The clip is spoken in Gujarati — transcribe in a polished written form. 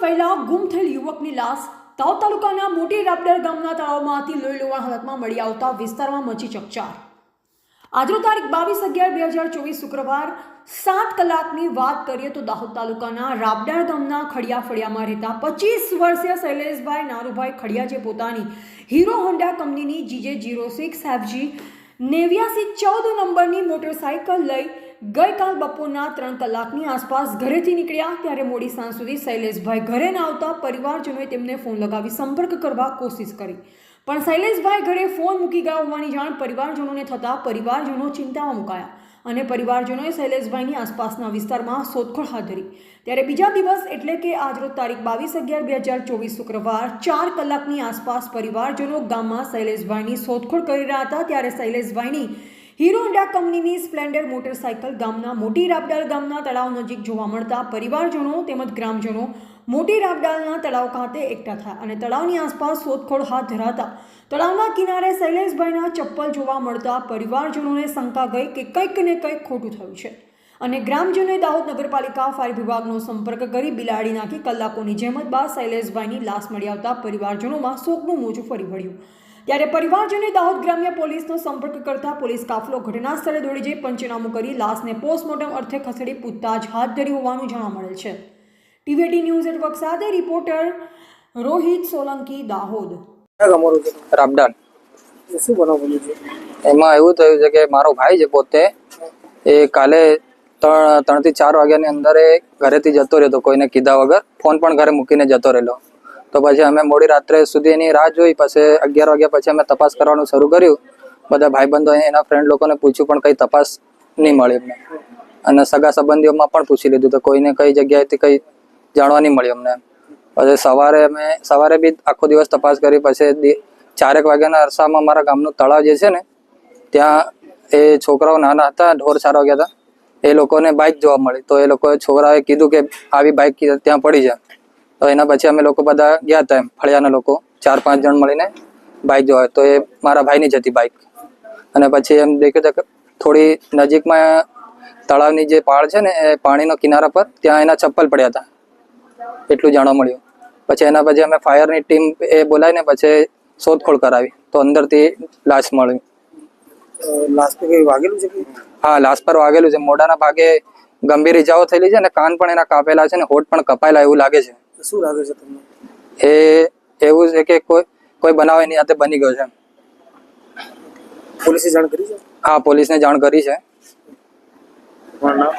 પહેલા ગુમ થયેલ યુવકની લાશ દાહોદ તાલુકાના મોટી રાપડર ગામના તળાવમાંથી લોહી લુહાણ હાલતમાં મળી આવતા વિસ્તારમાં મચી ચકચાર। આજનો તારીખ 22/11/2024 શુક્રવાર 7 કલાકની વાત કરીએ તો દાહોદ તાલુકાના રાપડર ગામના ખડિયા ફળિયામાં રહેતા 25 વર્ષીય શૈલેષભાઈ નારુભાઈ ખડિયા જે પોતાની હીરો હોન્ડા કંપનીની GJ06 FG 8914 નંબરની મોટરસાઇકલ લઈ ગઈકાલ બપોરના 3 કલાકની આસપાસ ઘરેથી નીકળ્યા ત્યારે મોડી સાંજ સુધી શૈલેષભાઈ ઘરે ન આવતા પરિવારજનોએ તેમને ફોન લગાવી સંપર્ક કરવા કોશિશ કરી, પણ શૈલેષભાઈ ઘરે ફોન મૂકી ગયા હોવાની જાણ પરિવારજનોને થતાં પરિવારજનો ચિંતામાં મુકાયા અને પરિવારજનોએ શૈલેષભાઈની આસપાસના વિસ્તારમાં શોધખોળ હાથ ધરી। ત્યારે બીજા દિવસ એટલે કે આજરોજ તારીખ 22/11/2024 શુક્રવાર 4 કલાકની આસપાસ પરિવારજનો ગામમાં શૈલેષભાઈની શોધખોળ કરી રહ્યા હતા ત્યારે શૈલેષભાઈની હીરો હોન્ડા કંપનીની સ્પ્લેન્ડર મોટરસાઇકલ ગામના મોટી રાપડાલ ગામના તળાવ નજીક જોવા મળતા પરિવારજનો તેમજ ગ્રામજનો મોટી રાપડાલના તળાવ ખાતે એકઠા થયા અને તળાવની આસપાસ શોધખોળ હાથ ધરાતા તળાવના કિનારે શૈલેષભાઈના ચપ્પલ જોવા મળતા પરિવારજનોને શંકા ગઈ કે કંઈક ને કંઈક ખોટું થયું છે અને ગ્રામજનોએ દાહોદ નગરપાલિકા ફાયર વિભાગનો સંપર્ક કરી બિલાડી નાખી કલાકોની જહેમત બાદ શૈલેષભાઈની લાશ મળી આવતા પરિવારજનોમાં શોકનું મોજું ફરી વળ્યું। ત્યારે પરિવારજનોએ દાહોદ ગ્રામ્ય પોલીસનો સંપર્ક કરતા પોલીસ કાફલો ઘટના સ્થળે દોડી જઈ પંચનામું કરી લાશને પોસ્ટમોર્ટમ અર્થે ખસેડી પૂછતાછ હાથ ધરી હોવાનું જાણવા મળેલ છે। ટીવીટી ન્યૂઝ નેટવર્ક સાથે રિપોર્ટર રોહિત સોલંકી, દાહોદ। રાપડાલ એમાં એવું થયું છે કે મારો ભાઈ છે પોતે એ કાલે 3 થી 4 વાગ્યાની અંદર એ ઘરેથી જતો રહ્યો, કોઈને કીધા વગર ફોન પણ ઘરે મૂકીને જતો રહેલો। તો પછી અમે મોડી રાત્રે સુધી એની રાહ જોઈ, પછી 11 વાગ્યા પછી અમે તપાસ કરવાનું શરૂ કર્યું। બધા ભાઈબંધો એના ફ્રેન્ડ લોકોને પૂછ્યું પણ કઈ તપાસ નહીં મળી અમને, અને સગા સંબંધીઓમાં પણ પૂછી લીધું તો કોઈને કઈ જગ્યાએથી કઈ જાણવા નહીં મળ્યું અમને। પછી સવારે બી આખો દિવસ તપાસ કરી, પછી 4 વાગ્યાના અરસામાં મારા ગામનું તળાવ જે છે ને ત્યાં એ છોકરાઓ નાના હતા, ઢોર ચારવા ગયા હતા, એ લોકોને બાઇક જોવા મળી। તો એ લોકોએ છોકરાઓએ કીધું કે આવી બાઇક ત્યાં પડી છે, તો એના પછી અમે લોકો બધા ગયા હતા, એમ ફળિયાના લોકો 4-5 જણ મળીને બાઇક જોવા। તો એ મારા ભાઈની જ હતી બાઇક, અને પછી એમ દેખ્યું તો થોડી નજીકમાં તળાવની જે પાળ છે ને એ પાણીનો કિનારા પર ત્યાં એના ચપ્પલ પડ્યા હતા, એટલું જાણવા મળ્યું। પછી એના પછી અમે ફાયરની ટીમ એ બોલાવીને પછી શોધખોળ કરાવી તો અંદરથી લાશ મળી। લાશ પર કઈ વાગેલું છે? હા, લાશ પર વાગેલું છે, મોઢાના ભાગે ગંભીર ઇજાઓ થયેલી છે અને કાન પણ એના કાપેલા છે ને હોઠ પણ કપાયેલા એવું લાગે છે। શું લાગે છે તમને? એ એવું છે કે કોઈ બનાવ એની સાથે બની ગયો છે। પોલીસે જાણ કરી છે? હા, પોલીસને જાણ કરી છે। તમારું નામ?